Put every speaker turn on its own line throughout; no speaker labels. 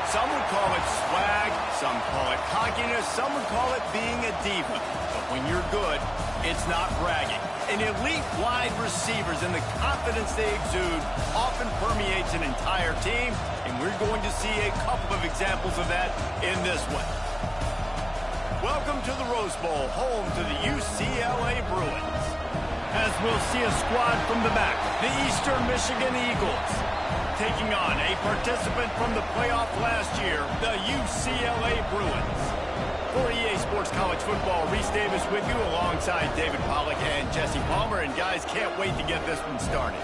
Some would call it swag, some call it cockiness, some would call it being a diva. But when you're good, it's not bragging. An elite wide receivers and the confidence they exude often permeates an entire team, and we're going to see a couple of examples of that in this one. Welcome to the Rose Bowl, home to the UCLA Bruins. As we'll see a squad from the back, the Eastern Michigan Eagles, taking on a participant from the playoff last year, the UCLA Bruins. For EA Sports College Football, Reese Davis with you alongside David Pollack and Jesse Palmer. And guys, can't wait to get this one started.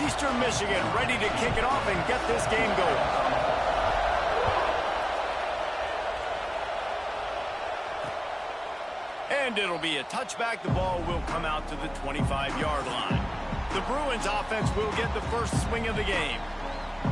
Eastern Michigan ready to kick it off and get this game going. And it'll be a touchback. The ball will come out to the 25-yard line. The Bruins offense will get the first swing of the game.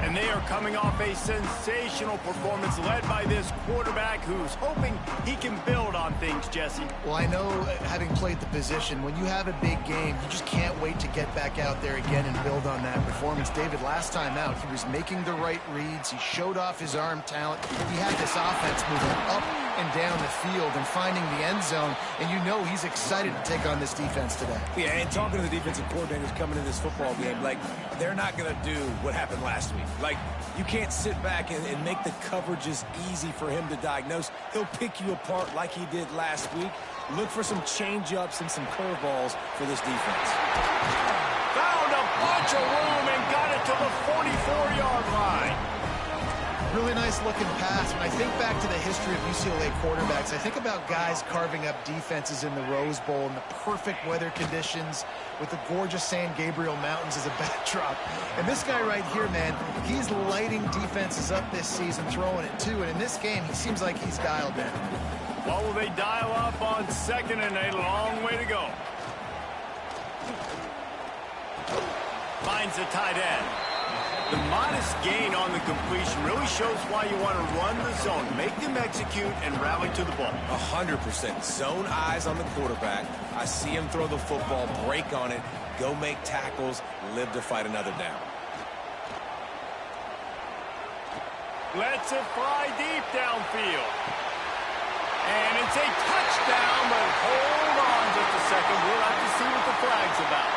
And they are coming off a sensational performance led by this quarterback who's hoping he can build on things, Jesse.
Well, I know, having played the position, when you have a big game, you just can't wait to get back out there again and build on that performance. David, last time out, he was making the right reads. He showed off his arm talent. He had this offense moving up and down the field and finding the end zone, and you know he's excited to take on this defense today.
Yeah, and talking to the defensive coordinators coming in this football game, like, they're not going to do what happened last week. Like, you can't sit back and make the coverages easy for him to diagnose. He'll pick you apart like he did last week. Look for some change-ups and some curveballs for this defense.
Found a bunch of room and got it to the 44-yard line.
Really nice looking pass. When I think back to the history of UCLA quarterbacks, I think about guys carving up defenses in the Rose Bowl in the perfect weather conditions with the gorgeous San Gabriel Mountains as a backdrop. And this guy right here, man, he's lighting defenses up this season, throwing it too. And in this game, he seems like he's dialed in.
What will they dial up on second and a long way to go? Finds the tight end. The modest gain on the completion really shows why you want to run the zone, make them execute, and rally to the ball.
100%. Zone eyes on the quarterback. I see him throw the football, break on it, go make tackles, live to fight another down.
Lets it fly deep downfield. And it's a touchdown, but hold on just a second. We'll have to see what the flag's about.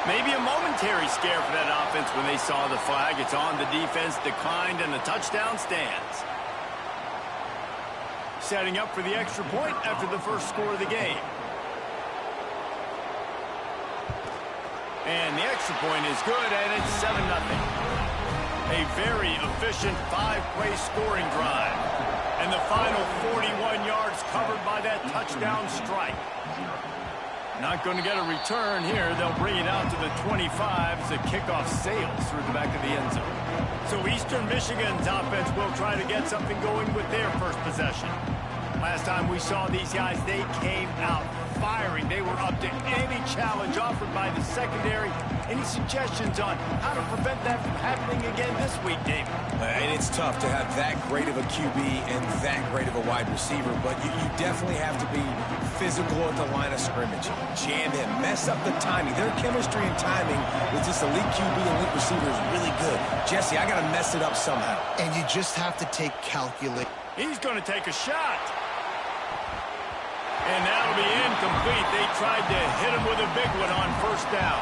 Maybe a momentary scare for that offense when they saw the flag. It's on, the defense declined, and the touchdown stands. Setting up for the extra point after the first score of the game. And the extra point is good, and it's 7-0. A very efficient 5-play scoring drive. And the final 41 yards covered by that touchdown strike. Not going to get a return here. They'll bring it out to the 25 as the kickoff sails through the back of the end zone. So Eastern Michigan's offense will try to get something going with their first possession. Last time we saw these guys, they came out firing. They were up to any challenge offered by the secondary. Any suggestions on how to prevent that from happening again this week, David?
And it's tough to have that great of a QB and that great of a wide receiver, but you definitely have to be physical at the line of scrimmage. Jam him, mess up the timing. Their chemistry and timing with this elite QB, elite receiver is really good. Jesse, I got to mess it up somehow.
And you just have to take calculate.
He's going to take a shot. And that'll be incomplete. They tried to hit him with a big one on first down.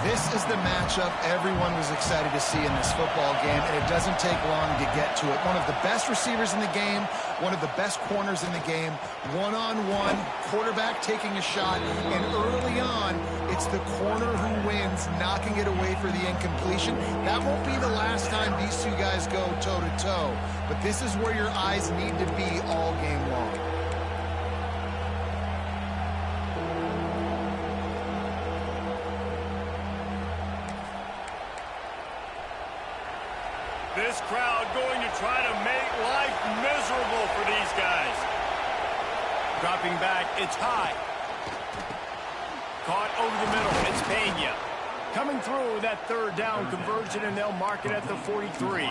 This is the matchup everyone was excited to see in this football game, and it doesn't take long to get to it. One of the best receivers in the game, one of the best corners in the game, one-on-one, quarterback taking a shot, and early on, it's the corner who wins, knocking it away for the incompletion. That won't be the last time these two guys go toe-to-toe, but this is where your eyes need to be all game long.
This crowd going to try to make life miserable for these guys. Dropping back, it's high. Caught over the middle, it's Pena. Coming through that third down conversion, and they'll mark it at the 43.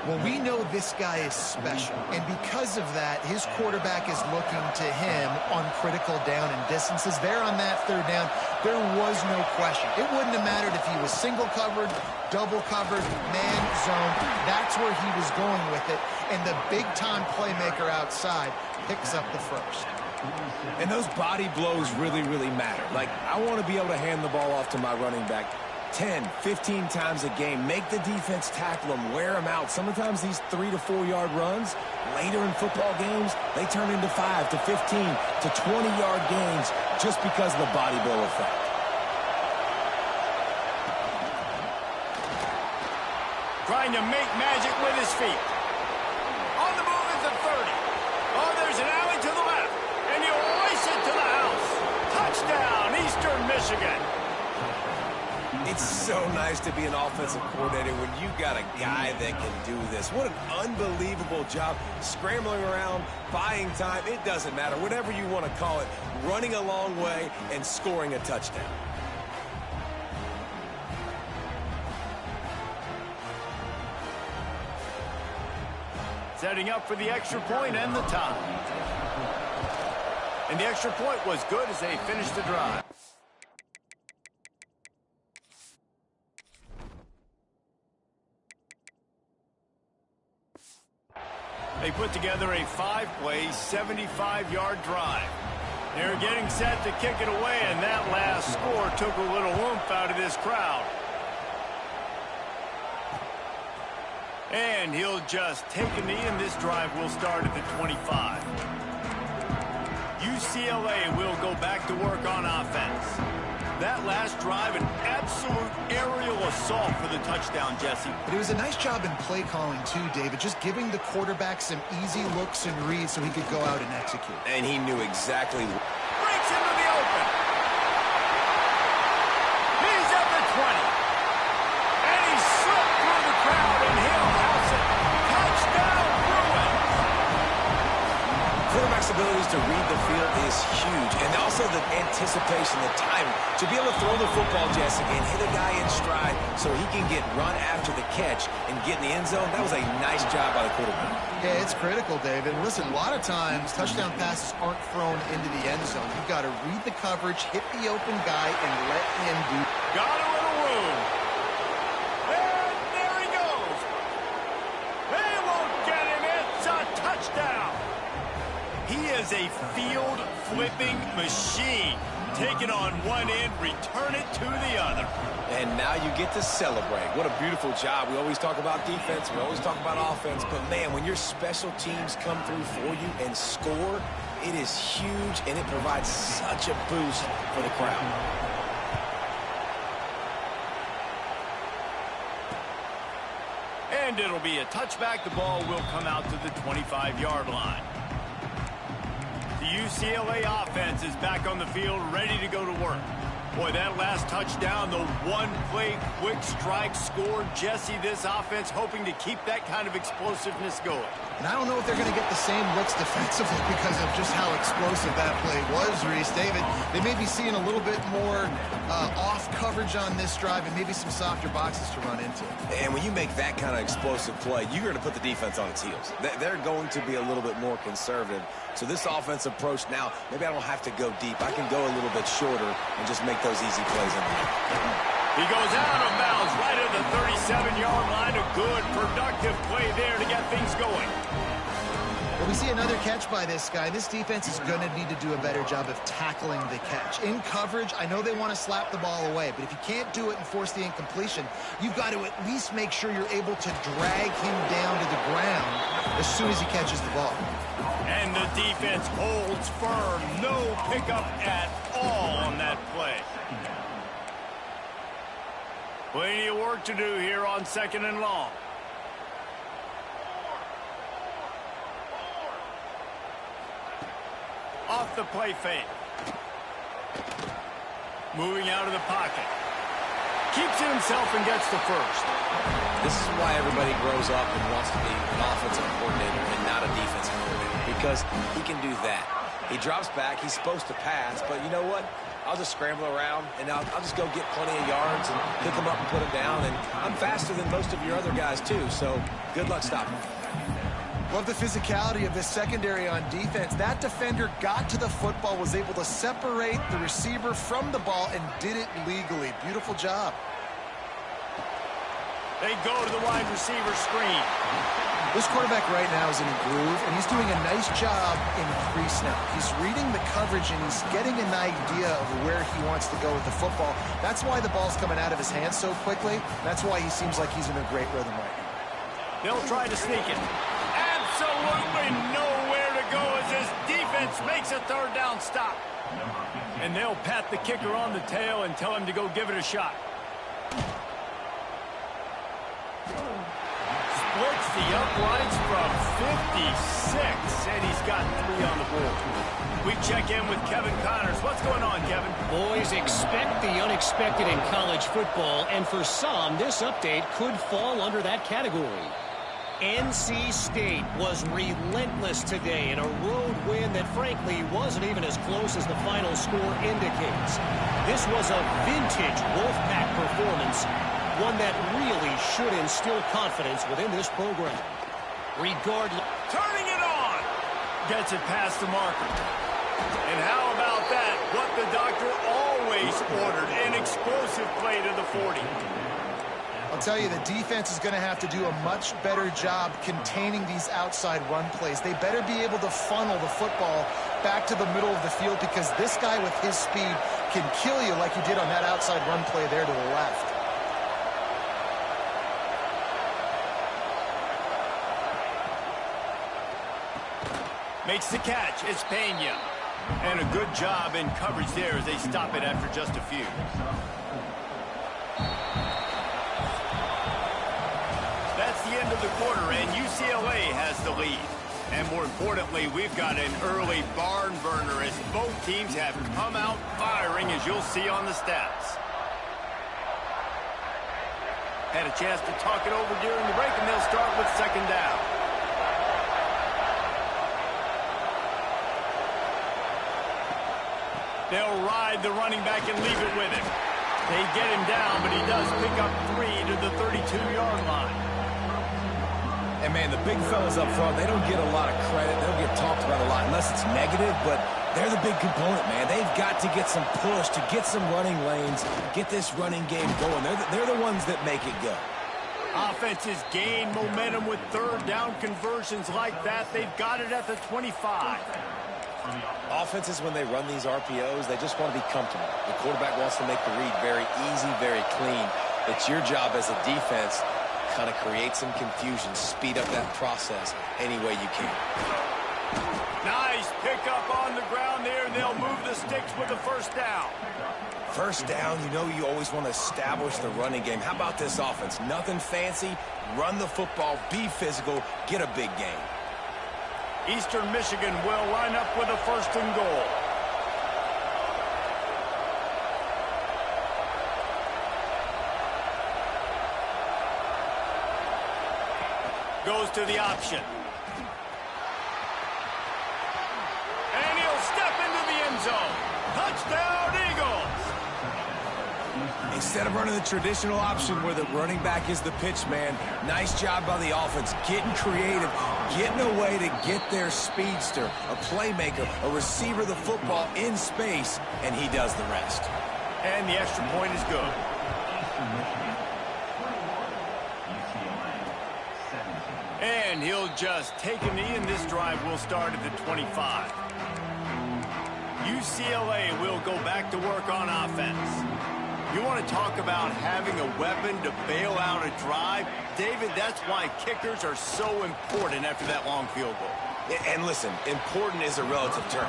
Well, we know this guy is special, and because of that, his quarterback is looking to him on critical down and distances. There on that third down, there was no question. It wouldn't have mattered if he was single covered, double covered, man zone. That's where he was going with it, and the big-time playmaker outside picks up the first.
And those body blows really, really matter. Like, I want to be able to hand the ball off to my running back 10, 15 times a game. Make the defense tackle them, wear them out. Sometimes these 3 to 4 yard runs, later in football games, they turn into 5 to 15 to 20 yard gains just because of the body blow effect.
Trying to make magic with his feet. On the move is the 30. Oh, there's an alley to the left. And you lace it to the house. Touchdown, Eastern Michigan.
It's so nice to be an offensive coordinator when you got a guy that can do this. What an unbelievable job. Scrambling around, buying time, it doesn't matter. Whatever you want to call it, running a long way and scoring a touchdown.
Setting up for the extra point and the tie. And the extra point was good as they finished the drive. They put together a 5-play, 75-yard drive. They're getting set to kick it away, and that last score took a little oomph out of this crowd. And he'll just take a knee, and this drive will start at the 25. UCLA will go back to work on offense. That last drive, an absolute aerial assault for the touchdown, Jesse.
But it was a nice job in play calling, too, David, just giving the quarterback some easy looks and reads so he could go out and execute.
And he knew exactly.
Breaks into the open. He's at the 20. And he slipped through the crowd, and he'll house it. Touchdown, Bruins.
Quarterback's abilities to read the field is huge. And also the anticipation, the timing. To be able to throw the football, Jesse, and hit a guy in stride so he can get run after the catch and get in the end zone, that was a nice job by the quarterback.
Yeah, it's critical, David. Listen, a lot of times touchdown passes aren't thrown into the end zone. You've got to read the coverage, hit the open guy, and let him do.
Got a little room. And there he goes. They won't get him. It's a touchdown. He is a field-flipping machine. Take it on one end, return it to the other.
And now you get to celebrate. What a beautiful job. We always talk about defense. We always talk about offense. But, man, when your special teams come through for you and score, it is huge, and it provides such a boost for the crowd.
And it'll be a touchback. The ball will come out to the 25-yard line. The UCLA offense is back on the field, ready to go to work. Boy, that last touchdown, the one-play quick strike score. Jesse, this offense hoping to keep that kind of explosiveness going.
And I don't know if they're going to get the same looks defensively because of just how explosive that play was, Reese. David, they may be seeing a little bit more off coverage on this drive and maybe some softer boxes to run into.
And when you make that kind of explosive play, you're going to put the defense on its heels. They're going to be a little bit more conservative. So this offensive approach now, maybe I don't have to go deep. I can go a little bit shorter and just make those easy plays in there.
He goes out of bounds right at the 37-yard line. A good, productive play there to get things going.
Well, we see another catch by this guy. This defense is going to need to do a better job of tackling the catch. In coverage, I know they want to slap the ball away, but if you can't do it and force the incompletion, you've got to at least make sure you're able to drag him down to the ground as soon as he catches the ball.
And the defense holds firm. No pickup at all on that play. Plenty of work to do here on 2nd and long. Off the play fake. Moving out of the pocket. Keeps it himself and gets the first.
This is why everybody grows up and wants to be an offensive coordinator and not a defensive coordinator, because he can do that. He drops back. He's supposed to pass, but you know what? I'll just scramble around, and I'll just go get plenty of yards and pick them up and put them down. And I'm faster than most of your other guys, too, so good luck stopping.
Love the physicality of this secondary on defense. That defender got to the football, was able to separate the receiver from the ball, and did it legally. Beautiful job.
They go to the wide receiver screen.
This quarterback right now is in a groove, and he's doing a nice job in crease now. He's reading the coverage, and he's getting an idea of where he wants to go with the football. That's why the ball's coming out of his hands so quickly. That's why he seems like he's in a great rhythm right now.
They'll try to sneak it. Absolutely nowhere to go as this defense makes a third down stop. And they'll pat the kicker on the tail and tell him to go give it a shot. Splits the uprights from 56, and he's got 3 on the board. We check in with Kevin Connors. What's going on, Kevin?
Boys, expect the unexpected in college football, and for some, this update could fall under that category. NC State was relentless today in a road win that frankly wasn't even as close as the final score indicates. This was a vintage Wolfpack performance, one that really should instill confidence within this program. Regardless,
Turning it on. Gets it past the marker. And how about that? What the doctor always ordered, an explosive play to the 40.
I'll tell you, the defense is going to have to do a much better job containing these outside run plays. They better be able to funnel the football back to the middle of the field, because this guy with his speed can kill you like he did on that outside run play there to the left.
Makes the catch. It's Pena. And a good job in coverage there as they stop it after just a few. That's the end of the quarter, and UCLA has the lead. And more importantly, we've got an early barn burner as both teams have come out firing, as you'll see on the stats. Had a chance to talk it over during the break, and they'll start with second down. They'll ride the running back and leave it with him. They get him down, but he does pick up 3 to the 32-yard line.
And, man, the big fellas up front, they don't get a lot of credit. They don't get talked about a lot unless it's negative, but they're the big component, man. They've got to get some push, to get some running lanes, get this running game going. They're the ones that make it go.
Offenses gain momentum with third down conversions like that. They've got it at the 25.
Offenses, when they run these RPOs, they just want to be comfortable. The quarterback wants to make the read very easy, very clean. It's your job as a defense to kind of create some confusion, speed up that process any way you can.
Nice pickup on the ground there, and they'll move the sticks with the first down.
First down, you know you always want to establish the running game. How about this offense? Nothing fancy. Run the football, be physical, get a big game.
Eastern Michigan will line up with a first and goal. Goes to the option. And he'll step into the end zone. Touchdown, Eagles!
Instead of running the traditional option where the running back is the pitch man, nice job by the offense, getting creative, getting a way to get their speedster, a playmaker, a receiver the football in space, and he does the rest.
And the extra point is good. And he'll just take a knee, and this drive will start at the 25. UCLA will go back to work on offense. You want to talk about having a weapon to bail out a drive? David, that's why kickers are so important after that long field goal.
And listen, important is a relative term.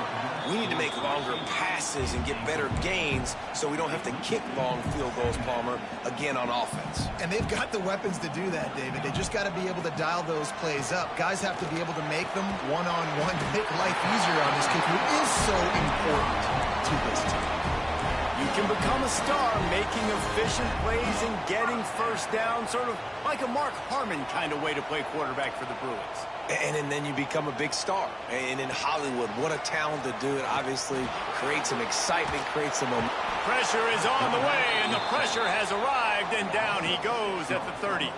We need to make longer passes and get better gains so we don't have to kick long field goals, Palmer, again on offense.
And they've got the weapons to do that, David. They just got to be able to dial those plays up. Guys have to be able to make them one-on-one to make life easier on this kicker, who is so important to this team.
You can become a star making efficient plays and getting first down, sort of like a Mark Harmon kind of way to play quarterback for the Bruins.
And then you become a big star. And in Hollywood, what a talent to do it. Obviously, creates some excitement, creates some momentum.
Pressure is on the way, and the pressure has arrived, and down he goes at the 30.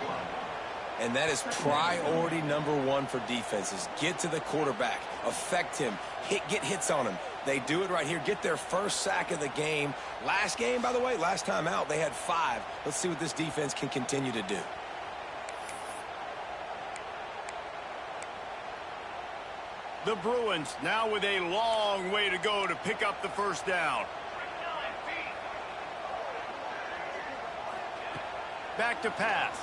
And that is priority number one for defenses. Get to the quarterback, affect him, get hits on him. They do it right here, get their first sack of the game. Last game, by the way, last time out, they had 5. Let's see what this defense can continue to do.
The Bruins now with a long way to go to pick up the first down. Back to pass.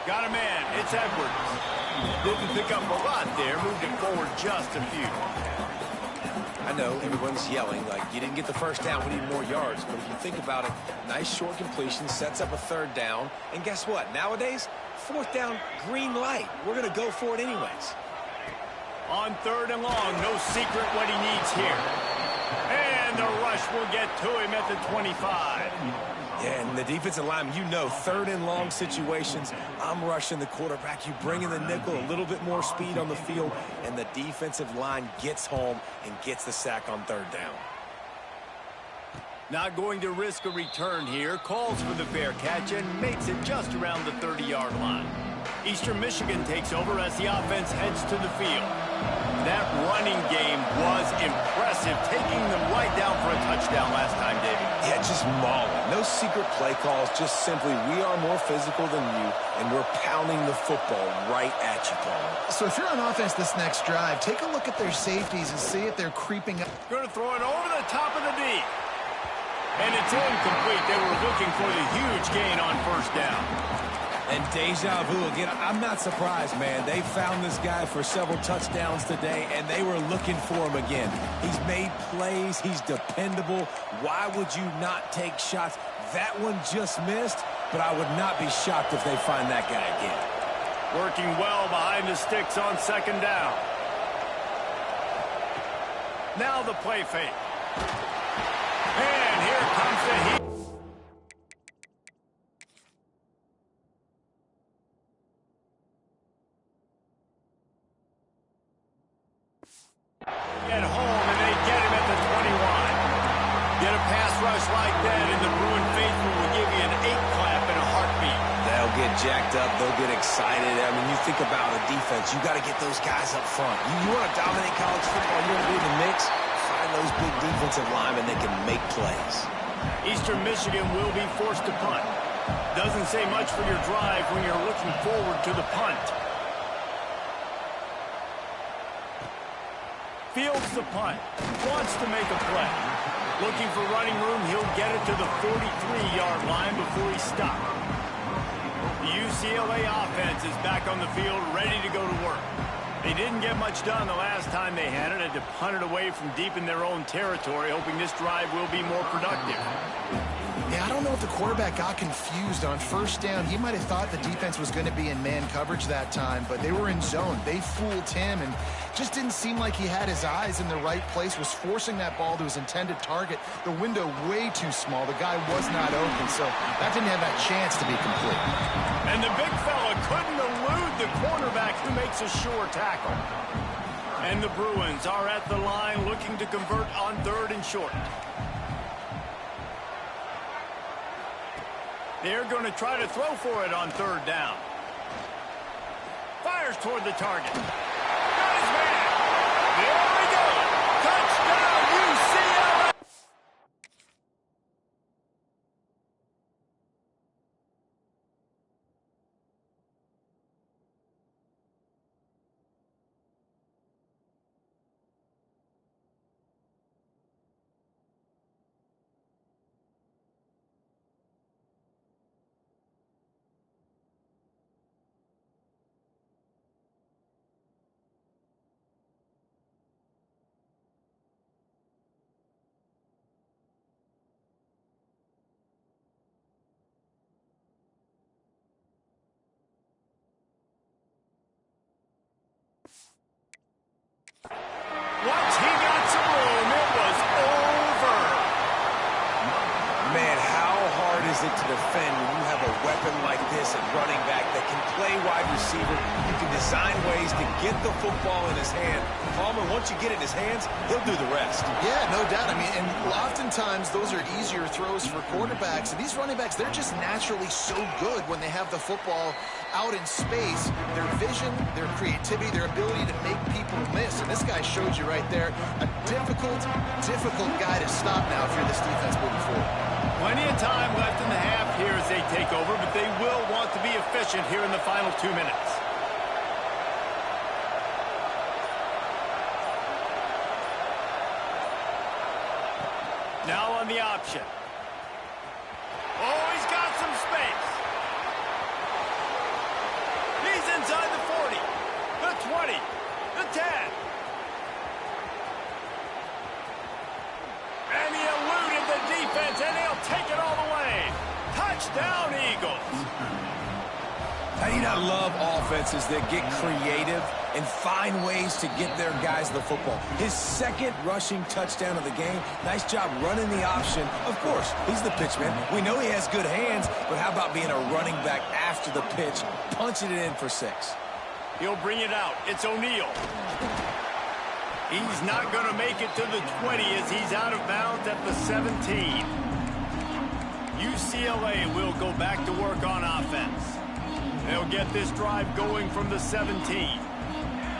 Got a man. It's Edwards. Didn't pick up a lot there. Moved it forward just a few.
I know everyone's yelling like you didn't get the first down, we need more yards. But if you think about it, nice short completion, sets up a 3rd down. And guess what? Nowadays, 4th down, green light. We're going to go for it anyways.
On 3rd and long, no secret what he needs here. And the rush will get to him at the 25.
Yeah, and the defensive lineman, you know, 3rd and long situations, I'm rushing the quarterback. You bring in the nickel, a little bit more speed on the field, and the defensive line gets home and gets the sack on 3rd down.
Not going to risk a return here. Calls for the fair catch and makes it just around the 30-yard line. Eastern Michigan takes over as the offense heads to the field. That running game was impressive, taking them right down for a touchdown last time, David.
Yeah, just mauling. No secret play calls, just simply we are more physical than you, and we're pounding the football right at you, Paul.
So if you're on offense this next drive, take a look at their safeties and see if they're creeping up.
Going to throw it over the top of the D. And it's incomplete. They were looking for the huge gain on first down.
And deja vu again. I'm not surprised, man. They found this guy for several touchdowns today, and they were looking for him again. He's made plays. He's dependable. Why would you not take shots? That one just missed, but I would not be shocked if they find that guy again.
Working well behind the sticks on 2nd down. Now the play fake. And here comes the heat. At home, and they get him at the 21. Get a pass rush like that, and the Bruin faithful will give you an 8-clap in a heartbeat.
They'll get jacked up. They'll get excited. I mean, you think about a defense. You got to get those guys up front. You want to dominate college football, you want to be in the mix, find those big defensive linemen that can make plays.
Eastern Michigan will be forced to punt. Doesn't say much for your drive when you're looking forward to the punt. Fields the punt. Wants to make a play. Looking for running room. He'll get it to the 43-yard line before he's stopped. The UCLA offense is back on the field, ready to go to work. They didn't get much done the last time they had it. Had to punt it away from deep in their own territory, hoping this drive will be more productive.
Yeah, I don't know if the quarterback got confused on first down. He might have thought the defense was going to be in man coverage that time, but they were in zone. They fooled him and just didn't seem like he had his eyes in the right place, was forcing that ball to his intended target. The window way too small. The guy was not open, so that didn't have that chance to be complete.
And the big fella couldn't elude the cornerback who makes a sure tackle. And the Bruins are at the line looking to convert on 3rd and short. They're going to try to throw for it on 3rd down. Fires toward the target. Got his man. There we go. Touchdown, UCLA. Once he got some room, it was over.
defend when you have a weapon like this at running back that can play wide receiver. You can design ways to get the football in his hand. Palmer, once you get it in his hands, he'll do the rest.
Yeah, no doubt. I mean, and oftentimes those are easier throws for quarterbacks. And these running backs, they're just naturally so good when they have the football out in space. Their vision, their creativity, their ability to make people miss. And this guy showed you right there a difficult guy to stop now if you're this defense moving forward.
Plenty of time left in the half here as they take over, but they will want to be efficient here in the final 2 minutes. Now on the option. Oh, he's got some space. He's inside the 40, the 20, the 10. And he eluded the defense, and he'll take it all the way. Touchdown, Eagles.
How do you not love offenses that get creative and find ways to get their guys the football? His second rushing touchdown of the game. Nice job running the option. Of course, he's the pitchman. We know he has good hands, but how about being a running back after the pitch, punching it in for 6?
He'll bring it out. It's O'Neal. He's not going to make it to the 20 as he's out of bounds at the 17. UCLA will go back to work on offense. They'll get this drive going from the 17.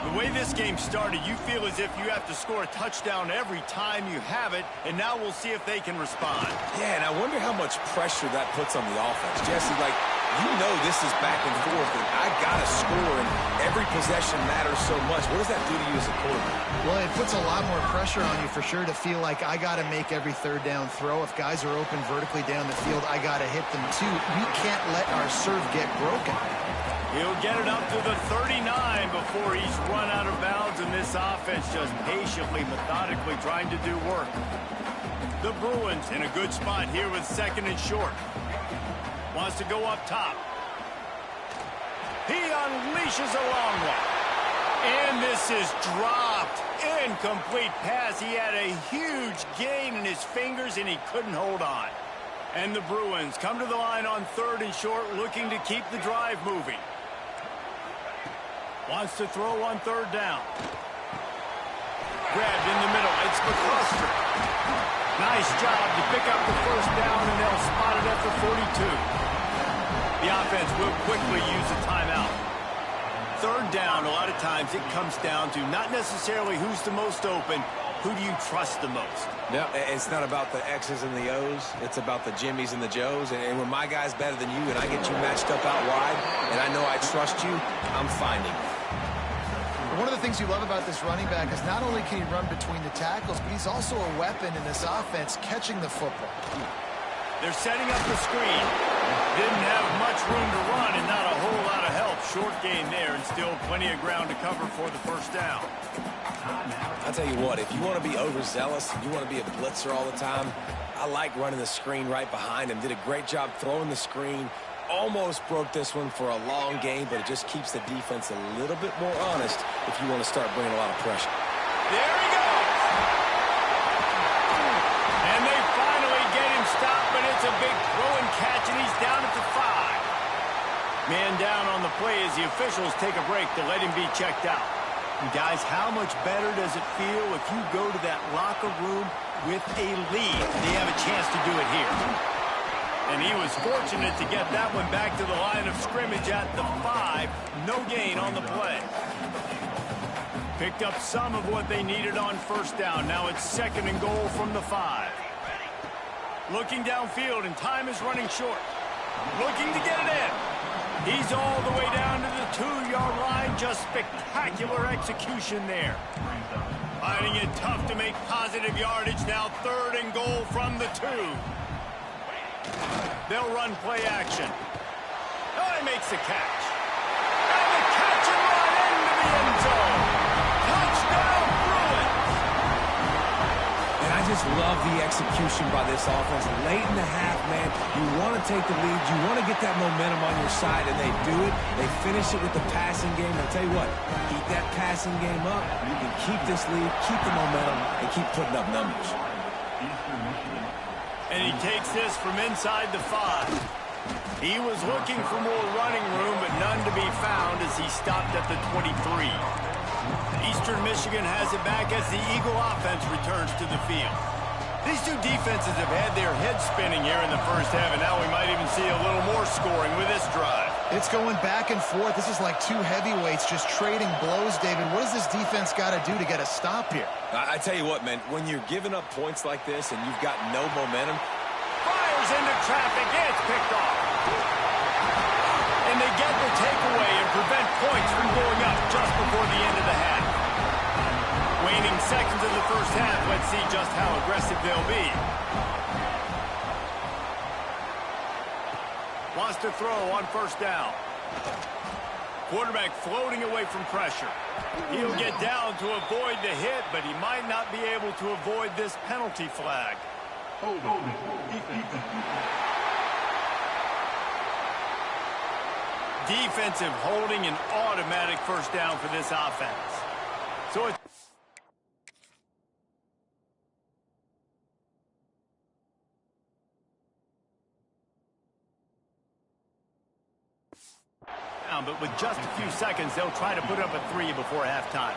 The way this game started, you feel as if you have to score a touchdown every time you have it, and now we'll see if they can respond.
Yeah, and I wonder how much pressure that puts on the offense. Jesse, like, you know this is back and forth, and I got to score, and every possession matters so much. What does that do to you as a quarterback?
Well, it puts a lot more pressure on you for sure to feel like I got to make every third down throw. If guys are open vertically down the field, I got to hit them too. We can't let our serve get broken.
He'll get it up to the 39 before he's run out of bounds, and this offense just patiently, methodically trying to do work. The Bruins in a good spot here with 2nd and short. Wants to go up top. He unleashes a long one. And this is dropped. Incomplete pass. He had a huge gain in his fingers, and he couldn't hold on. And the Bruins come to the line on 3rd and short, looking to keep the drive moving. Wants to throw on 3rd down. Grabbed in the middle. It's McCluster. Nice job to pick up the 1st down, and they'll spot it at the 42. The offense will quickly use a timeout. 3rd down, a lot of times it comes down to not necessarily who's the most open, who do you trust the most?
No, it's not about the X's and the O's. It's about the Jimmys and the Joes. And when my guy's better than you and I get you matched up out wide and I know I trust you, I'm finding you.
One of the things you love about this running back is not only can he run between the tackles, but he's also a weapon in this offense catching the football.
They're setting up the screen. Didn't have much room to run and not a whole lot of help. Short gain there and still plenty of ground to cover for the 1st down.
I'll tell you what, if you want to be overzealous, if you want to be a blitzer all the time, I like running the screen right behind him. Did a great job throwing the screen. Almost broke this one for a long game, but it just keeps the defense a little bit more honest if you want to start bringing a lot of pressure.
There he goes. And they finally get him stopped, but it's a big throw and catch, and he's down at the 5. Man down on the play as the officials take a break to let him be checked out. And guys, how much better does it feel if you go to that locker room with a lead? They have a chance to do it here. And he was fortunate to get that one back to the line of scrimmage at the 5. No gain on the play. Picked up some of what they needed on 1st down. Now it's 2nd and goal from the 5. Looking downfield, and time is running short. Looking to get it in. He's all the way down to the 2-yard line. Just spectacular execution there. Finding it tough to make positive yardage. Now 3rd and goal from the 2. They'll run play action. Oh, he makes the catch. And the catch and run into the end zone. Touchdown, Bruins.
And I just love the execution by this offense. Late in the half, man, you want to take the lead. You want to get that momentum on your side, and they do it. They finish it with the passing game. I'll tell you what, keep that passing game up. You can keep this lead, keep the momentum, and keep putting up numbers.
And he takes this from inside the 5. He was looking for more running room, but none to be found as he stopped at the 23. Eastern Michigan has it back as the Eagle offense returns to the field. These two defenses have had their heads spinning here in the first half, and now we might even see a little more scoring with this drive.
It's going back and forth. This is like two heavyweights just trading blows, David. What does this defense got to do to get a stop here?
I tell you what, man, when you're giving up points like this and you've got no momentum.
Fires into traffic. It's picked off. And they get the takeaway and prevent points from going up just before the end of the half. Waning seconds of the first half. Let's see just how aggressive they'll be. Wants to throw on first down. Quarterback floating away from pressure. He'll get down to avoid the hit, but he might not be able to avoid this penalty flag. Defensive holding, an automatic first down for this offense. So it's but with just a few seconds, they'll try to put up a 3 before halftime.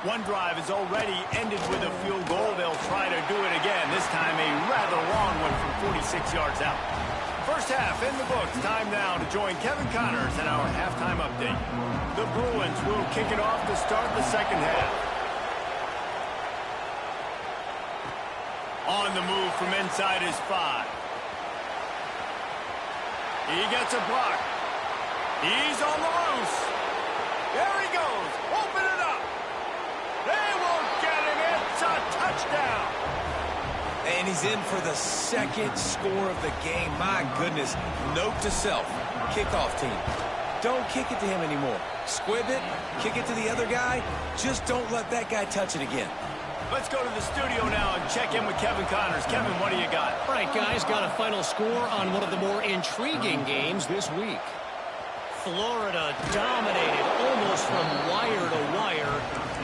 One drive is already ended with a field goal. They'll try to do it again, this time a rather long one from 46 yards out. First half in the books. Time now to join Kevin Connors in our halftime update. The Bruins will kick it off to start the second half. On the move from inside his 5. He gets a block. He's on the loose. There he goes. Open it up. They won't get him. It's a touchdown.
And he's in for the second score of the game. My goodness. Note to self. Kickoff team. Don't kick it to him anymore. Squib it. Kick it to the other guy. Just don't let that guy touch it again.
Let's go to the studio now and check in with Kevin Connors. Kevin, what do you got?
All right, guys, got a final score on one of the more intriguing games this week. Florida dominated almost from wire to wire.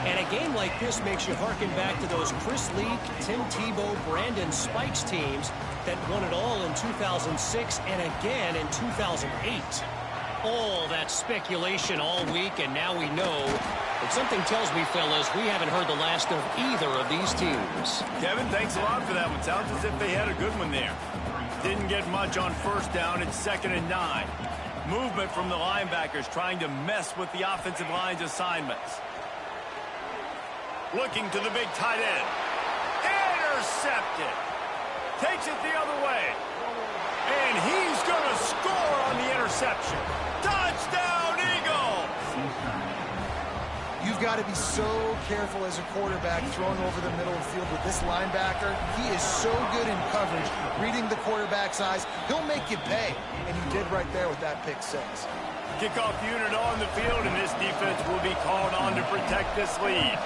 And a game like this makes you harken back to those Chris Leak, Tim Tebow, Brandon Spikes teams that won it all in 2006 and again in 2008. All that speculation all week, and now we know. But something tells me, fellas, we haven't heard the last of either of these teams.
Kevin, thanks a lot for that one. Sounds as if they had a good one there. Didn't get much on first down. It's 2nd and 9. Movement from the linebackers trying to mess with the offensive line's assignments. Looking to the big tight end. Intercepted. Takes it the other way. And he's going to score on the interception. Touchdown, Eagles!
You've got to be so careful as a quarterback throwing over the middle of the field with this linebacker. He is so good in coverage, reading the quarterback's eyes. He'll make you pay, and you did right there with that pick 6.
Kickoff unit on the field, and this defense will be called on to protect this lead.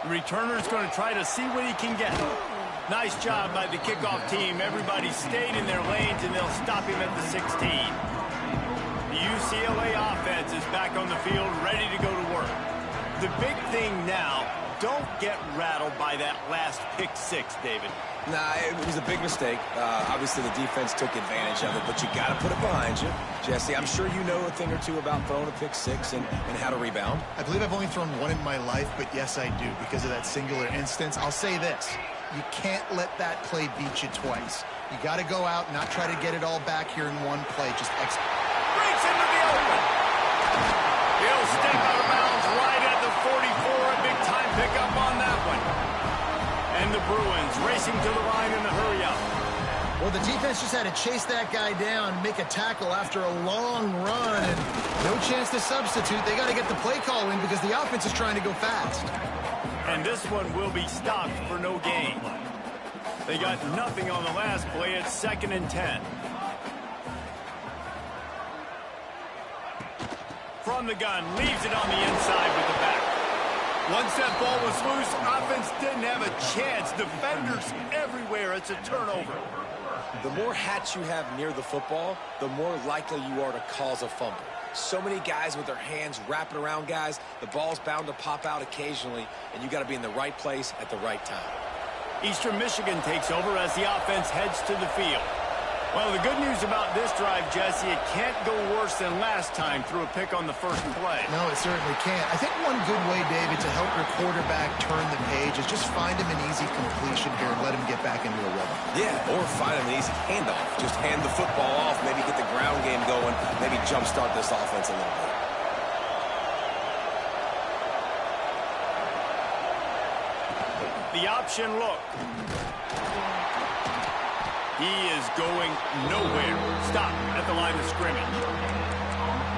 The returner's going to try to see what he can get. Nice job by the kickoff team. Everybody stayed in their lanes, and they'll stop him at the 16. The UCLA offense is back on the field, ready to go to work. The big thing now, don't get rattled by that last pick 6, David.
Nah, it was a big mistake. Obviously, the defense took advantage of it, but you got to put it behind you. Jesse, I'm sure you know a thing or two about throwing a pick 6 and how to rebound.
I believe I've only thrown one in my life, but yes, I do, because of that singular instance. I'll say this. You can't let that play beat you twice. You got to go out and not try to get it all back here in one play. Just execute.
Breaks into the open. He'll step out of bounds right at the 44. A big time pickup on that one. And the Bruins racing to the line in the hurry-up.
Well, the defense just had to chase that guy down, make a tackle after a long run, and no chance to substitute. They got to get the play call in because the offense is trying to go fast.
And this one will be stopped for no gain. They got nothing on the last play. It's 2nd and 10. From the gun, leaves it on the inside with the back. Once that ball was loose, offense didn't have a chance. Defenders everywhere. It's a turnover.
The more hats you have near the football, the more likely you are to cause a fumble. So many guys with their hands wrapping around guys, the ball's bound to pop out occasionally, and you got to be in the right place at the right time.
Eastern Michigan takes over as the offense heads to the field. Well, the good news about this drive, Jesse, it can't go worse than last time through a pick on the first play.
No, it certainly can't. I think one good way, David, to help your quarterback turn the page is just find him an easy completion here and let him get back into a rhythm.
Yeah, or find him an easy handoff. Just hand the football off, maybe get the ground game going, maybe jumpstart this offense a little bit.
The option look. He is going nowhere. Stop at the line of scrimmage.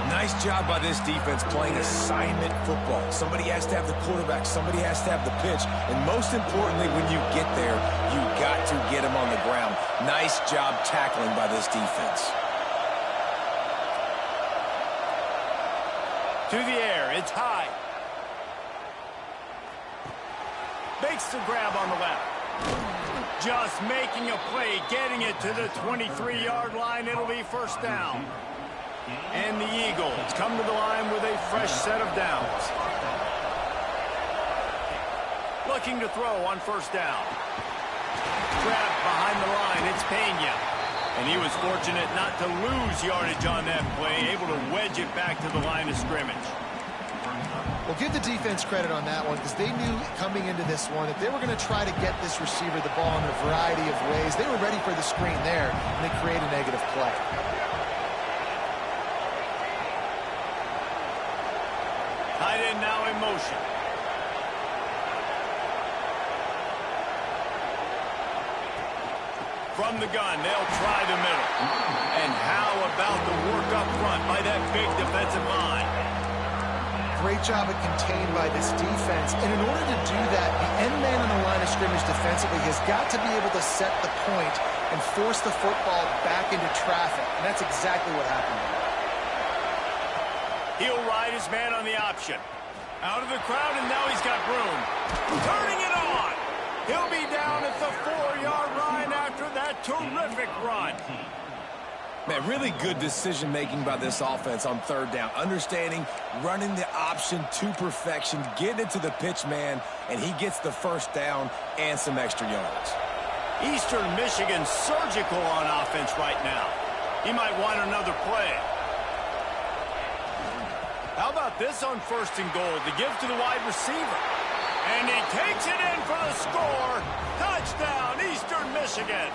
Nice job by this defense playing assignment football. Somebody has to have the quarterback. Somebody has to have the pitch. And most importantly, when you get there, you got to get him on the ground. Nice job tackling by this defense.
To the air. It's high. Makes the grab on the left. Just making a play, getting it to the 23-yard line. It'll be first down. And the Eagles come to the line with a fresh set of downs. Looking to throw on first down. Trapped behind the line, it's Pena. And he was fortunate not to lose yardage on that play, able to wedge it back to the line of scrimmage.
Well, give the defense credit on that one because they knew coming into this one that they were going to try to get this receiver the ball in a variety of ways. They were ready for the screen there, and they create a negative play.
Tight end now in motion. From the gun, they'll try the middle. And how about the work up front by that big defensive line?
Great job at contained by this defense. And in order to do that, the end man on the line of scrimmage defensively has got to be able to set the point and force the football back into traffic. And that's exactly what happened there.
He'll ride his man on the option. Out of the crowd, and now he's got room. Turning it on. He'll be down at the 4-yard line after that terrific run.
Man, really good decision-making by this offense on third down. Understanding, running the option to perfection, getting it to the pitch man, and he gets the first down and some extra yards.
Eastern Michigan surgical on offense right now. He might want another play. How about this on first and goal? The give to the wide receiver. And he takes it in for the score. Touchdown, Eastern Michigan.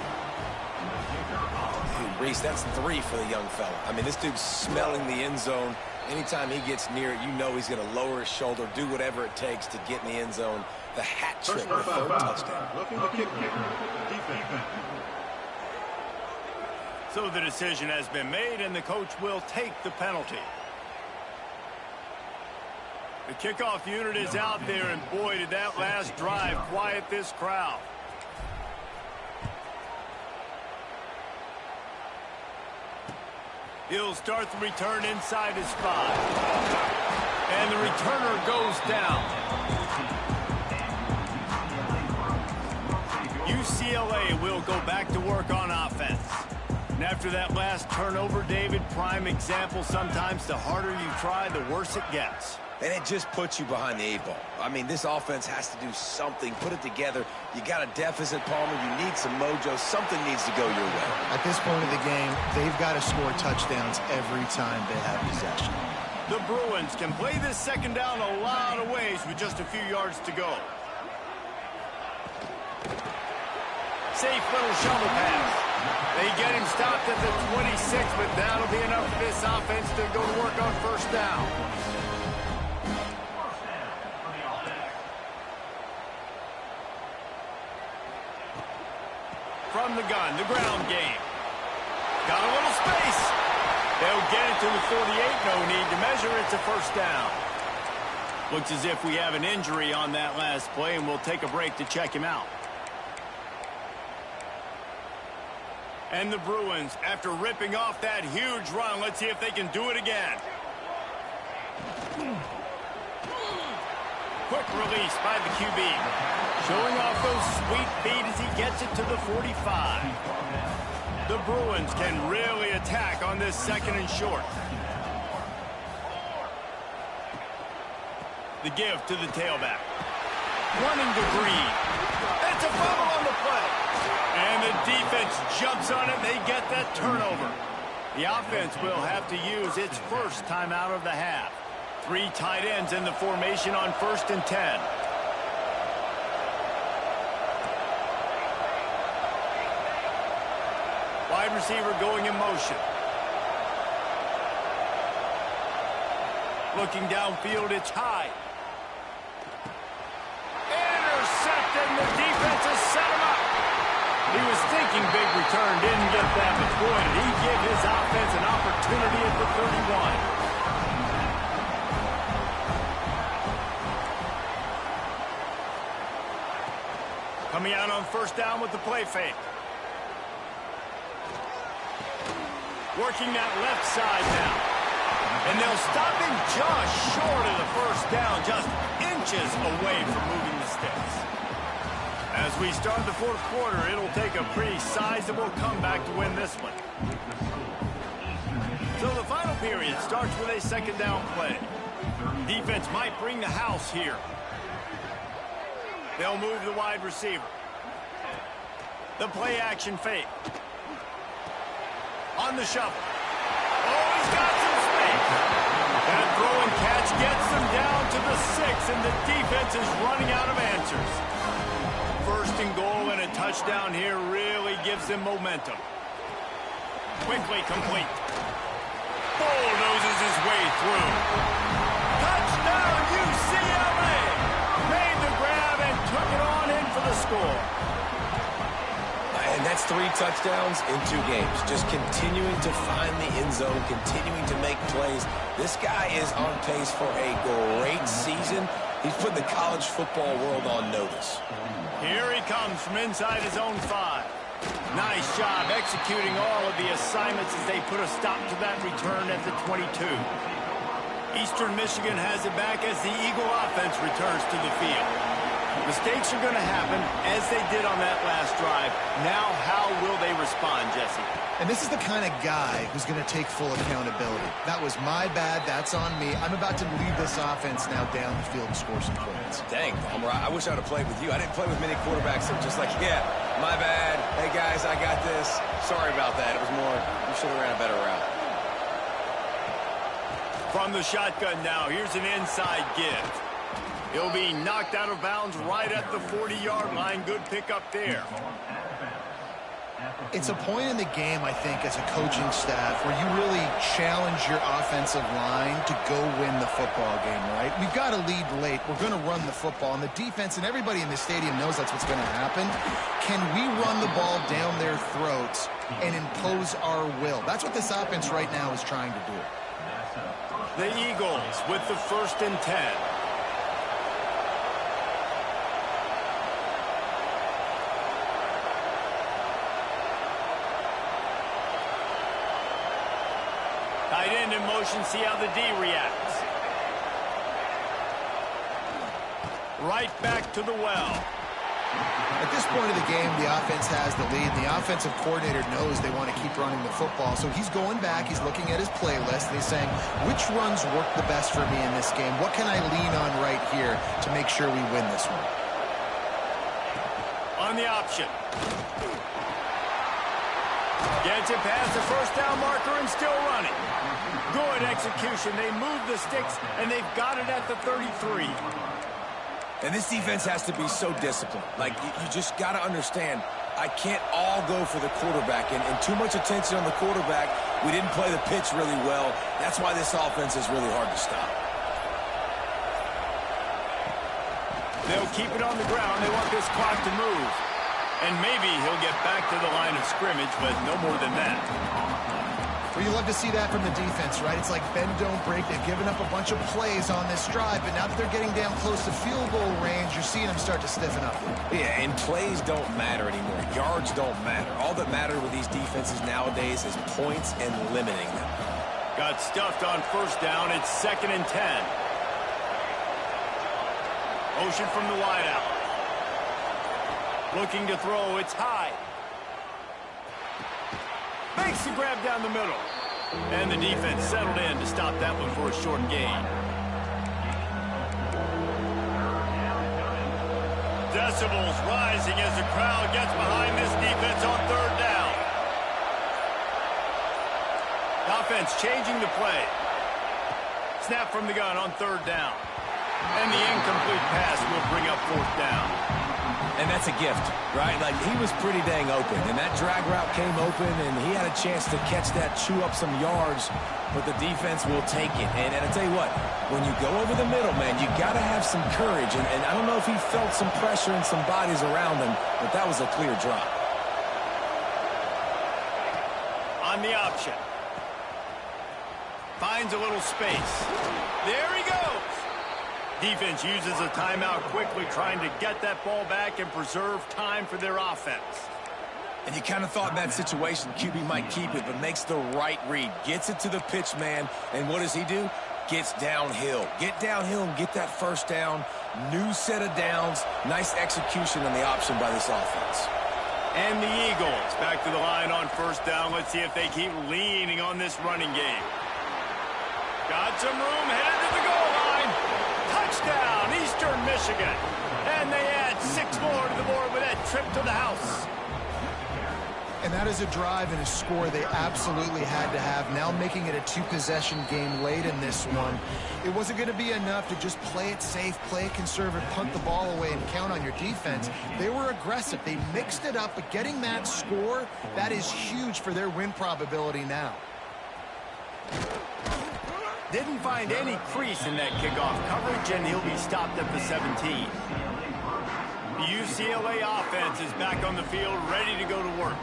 Reese, that's 3 for the young fella. I mean, this dude's smelling the end zone. Anytime he gets near it, you know he's going to lower his shoulder, do whatever it takes to get in the end zone. The hat trick, the third touchdown.
So the decision has been made, and the coach will take the penalty. The kickoff unit is out there, and boy, did that last drive quiet this crowd. He'll start the return inside his 5. And the returner goes down. UCLA will go back to work on offense. And after that last turnover, David, prime example, sometimes the harder you try, the worse it gets.
And it just puts you behind the 8 ball. I mean, this offense has to do something, put it together. You got a deficit, Palmer. You need some mojo. Something needs to go your way.
At this point of the game, they've got to score touchdowns every time they have possession.
The Bruins can play this second down a lot of ways with just a few yards to go. Safe little shovel pass. They get him stopped at the 26, but that'll be enough for this offense to go to work on first down. From the gun, the ground game. Got a little space. They'll get it to the 48. No need to measure. It's a first down. Looks as if we have an injury on that last play, and we'll take a break to check him out. And the Bruins, after ripping off that huge run, let's see if they can do it again. Quick release by the QB. Showing off those sweet feet as he gets it to the 45. The Bruins can really attack on this second and short. The give to the tailback. Running to Green. And It's a fumble on the play. And the defense jumps on it. They get that turnover. The offense will have to use its first timeout of the half. 3 tight ends in the formation on 1st and 10. Wide receiver going in motion. Looking downfield, it's high. Intercepted, and the defense has set him up. He was thinking big return, didn't get that, but boy, did he give his offense an opportunity at the 31. Coming out on 1st down with the play fake. Working that left side now. And they'll stop him just short of the 1st down, just inches away from moving the sticks. As we start the 4th quarter, it'll take a pretty sizable comeback to win this one. So the final period starts with a 2nd down play. Defense might bring the house here. They'll move the wide receiver. The play action fake. On the shuffle. Oh, he's got some space. That throw and catch gets them down to the 6, and the defense is running out of answers. 1st and goal and a touchdown here really gives them momentum. Quickly complete. Bulldozes his way through. Touchdown, UCLA! Made the grab and took it on in for the score.
And that's 3 touchdowns in 2 games. Just continuing to find the end zone, continuing to make plays. This guy is on pace for a great season. He's putting the college football world on notice.
Here he comes from inside his own 5. Nice job executing all of the assignments as they put a stop to that return at the 22. Eastern Michigan has it back as the Eagle offense returns to the field. Mistakes are going to happen, as they did on that last drive. Now, how will they respond, Jesse?
And this is the kind of guy who's going to take full accountability. That was my bad. That's on me. I'm about to lead this offense now down the field and score some points.
Dang, Palmer, I wish I would have played with you. I didn't play with many quarterbacks that were just like, yeah, my bad. Hey, guys, I got this. Sorry about that. It was more, you should have ran a better route.
From the shotgun now, here's an inside give. He'll be knocked out of bounds right at the 40-yard line. Good pickup there.
It's a point in the game, I think, as a coaching staff where you really challenge your offensive line to go win the football game, right? We've got to lead late. We're going to run the football, and the defense and everybody in the stadium knows that's what's going to happen. Can we run the ball down their throats and impose our will? That's what this offense right now is trying to do.
The Eagles with the 1st and 10. Tight end in motion, see how the D reacts. Right back to the well.
At this point of the game, the offense has the lead. The offensive coordinator knows they want to keep running the football, so he's going back, he's looking at his playlist, and he's saying, which runs work the best for me in this game? What can I lean on right here to make sure we win this one?
On the option. Gets it past the 1st down marker and still running. Good execution. They move the sticks, and they've got it at the 33.
And this defense has to be so disciplined. Like, you just got to understand, I can't all go for the quarterback. And too much attention on the quarterback. We didn't play the pitch really well. That's why this offense is really hard to stop.
They'll keep it on the ground. They want this clock to move. And maybe he'll get back to the line of scrimmage, but no more than that.
Well, you love to see that from the defense, right? It's like bend, don't break. They've given up a bunch of plays on this drive, but now that they're getting down close to field goal range, you're seeing them start to stiffen up.
Yeah, and plays don't matter anymore. Yards don't matter. All that matters with these defenses nowadays is points and limiting them.
Got stuffed on 1st down. It's 2nd and 10. Motion from the wideout. Looking to throw. It's high. Makes the grab down the middle. And the defense settled in to stop that one for a short gain. decibels rising as the crowd gets behind this defense on third down. The offense changing the play. Snap from the gun on third down. And the incomplete pass will bring up fourth down.
And that's a gift, right? Like, he was pretty dang open, and that drag route came open, and he had a chance to catch that, chew up some yards, but the defense will take it. And I tell you what, when you go over the middle, man, you got to have some courage, and I don't know if he felt some pressure and some bodies around him, but that was a clear drop.
On the option. Finds a little space. There he goes. Defense uses a timeout quickly, trying to get that ball back and preserve time for their offense.
And you kind of thought in that situation QB might keep it, but makes the right read. Gets it to the pitch man, and what does he do? Gets downhill. Get downhill and get that first down. New set of downs. Nice execution on the option by this offense.
And the Eagles back to the line on first down. Let's see if they keep leaning on this running game. Got some room, headed to the goal line. Touchdown, Eastern Michigan. And they add 6 more to the board with that trip to the house.
And that is a drive and a score they absolutely had to have. Now making it a 2-possession game late in this one. It wasn't going to be enough to just play it safe, play it conservative, punt the ball away, and count on your defense. They were aggressive. They mixed it up, but getting that score, that is huge for their win probability now.
Didn't find any crease in that kickoff coverage, and he'll be stopped at the 17. The UCLA offense is back on the field, ready to go to work.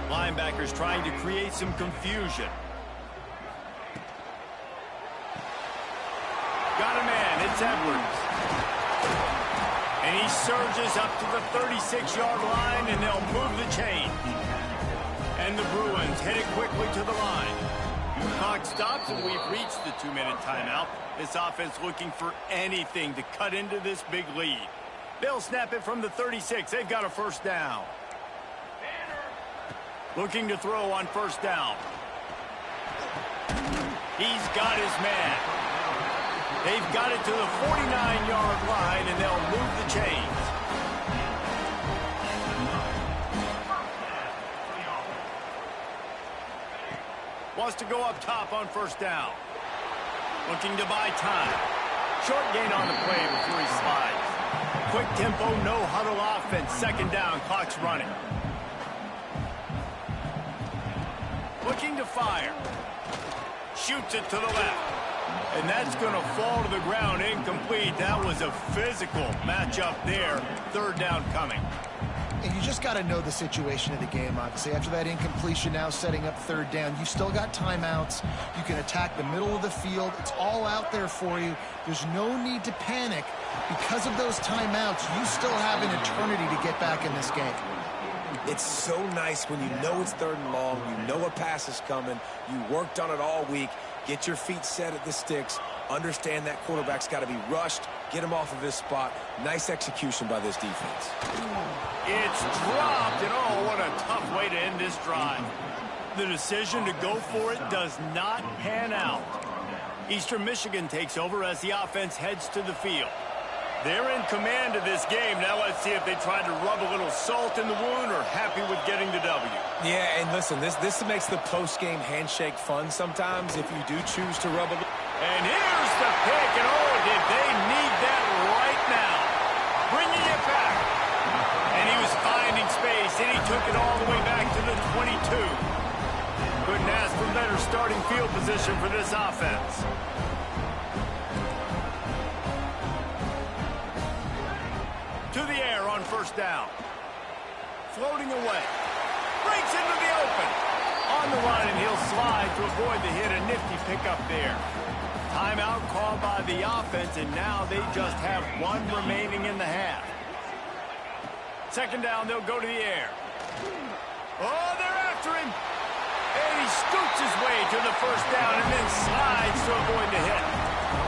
Linebackers trying to create some confusion. Got a man, it's Edwards. And he surges up to the 36-yard line, and they'll move the chain. And the Bruins headed quickly to the line. Clock stops, and we've reached the 2-minute timeout. This offense looking for anything to cut into this big lead. They'll snap it from the 36. They've got a first down. Looking to throw on first down. He's got his man. They've got it to the 49-yard line, and they'll move the chains. Wants to go up top on first down. Looking to buy time. Short gain on the play before he slides. Quick tempo, no huddle offense. Second down, clock's running. Looking to fire. Shoots it to the left. And that's going to fall to the ground incomplete. That was a physical matchup there. Third down coming.
And you just got to know the situation of the game, obviously. After that incompletion, now setting up third down. You still got timeouts. You can attack the middle of the field. It's all out there for you. There's no need to panic. Because of those timeouts, you still have an eternity to get back in this game.
It's so nice when you know it's third and long, you know a pass is coming, you worked on it all week, get your feet set at the sticks, understand that quarterback's got to be rushed, get him off of his spot. Nice execution by this defense.
It's dropped, and oh, what a tough way to end this drive. The decision to go for it does not pan out. Eastern Michigan takes over as the offense heads to the field. They're in command of this game. Now let's see if they try to rub a little salt in the wound or happy with getting the W.
Yeah, and listen, this makes the post-game handshake fun sometimes if you do choose to rub a little.
And here's the pick, and oh, did they need that right now. Bringing it back. And he was finding space, and he took it all the way back to the 22. Couldn't ask for better starting field position for this offense. To the air on first down. floating away. Breaks into the open. On the run, and he'll slide to avoid the hit. A nifty pickup there. Timeout called by the offense, and now they just have one remaining in the half. Second down, they'll go to the air. Oh, they're after him. And he scoots his way to the first down and then slides to avoid the hit.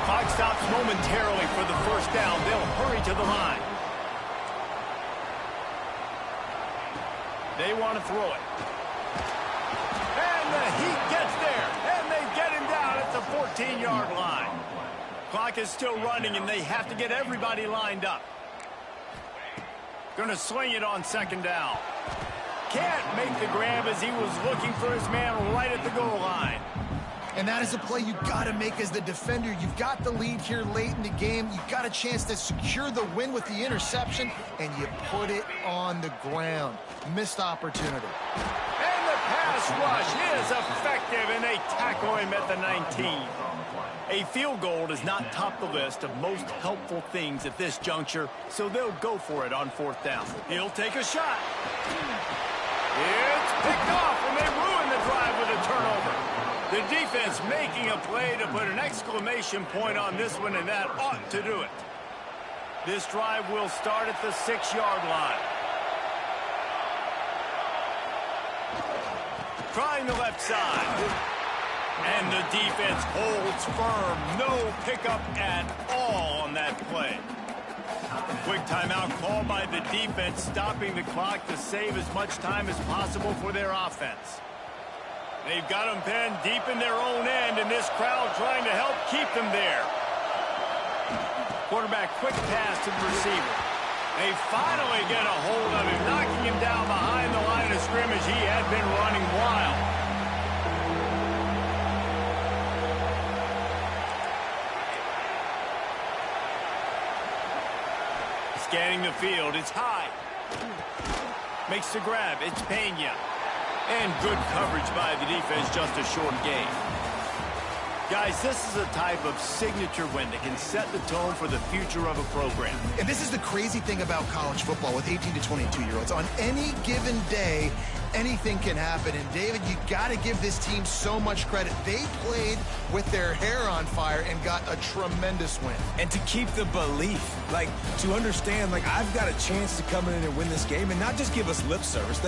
Clock stops momentarily for the first down. They'll hurry to the line. They want to throw it. And the heat gets there. And they get him down at the 14-yard line. Clock is still running, and they have to get everybody lined up. Going to swing it on second down. Can't make the grab as he was looking for his man right at the goal line.
And that is a play you've got to make as the defender. You've got the lead here late in the game. You've got a chance to secure the win with the interception, and you put it on the ground. Missed opportunity.
And the pass rush is effective, and they tackle him at the 19. A field goal does not top the list of most helpful things at this juncture, so they'll go for it on fourth down. He'll take a shot. It's picked off, and they ruin the drive with a turnover. The defense making a play to put an exclamation point on this one, and that ought to do it. This drive will start at the 6-yard line. Trying the left side. And the defense holds firm. No pickup at all on that play. Quick timeout called by the defense, stopping the clock to save as much time as possible for their offense. They've got them penned deep in their own end, and this crowd trying to help keep them there. Quarterback quick pass to the receiver. They finally get a hold of him, knocking him down behind the line of scrimmage. He had been running wild. Scanning the field, it's high. Makes the grab, it's Pena. And good coverage by the defense, just a short gain. Guys, this is a type of signature win that can set the tone for the future of a program.
And this is the crazy thing about college football with 18 to 22-year-olds. On any given day, anything can happen. And, David, you got to give this team so much credit. They played with their hair on fire and got a tremendous win.
And to keep the belief, to understand, I've got a chance to come in and win this game and not just give us lip service.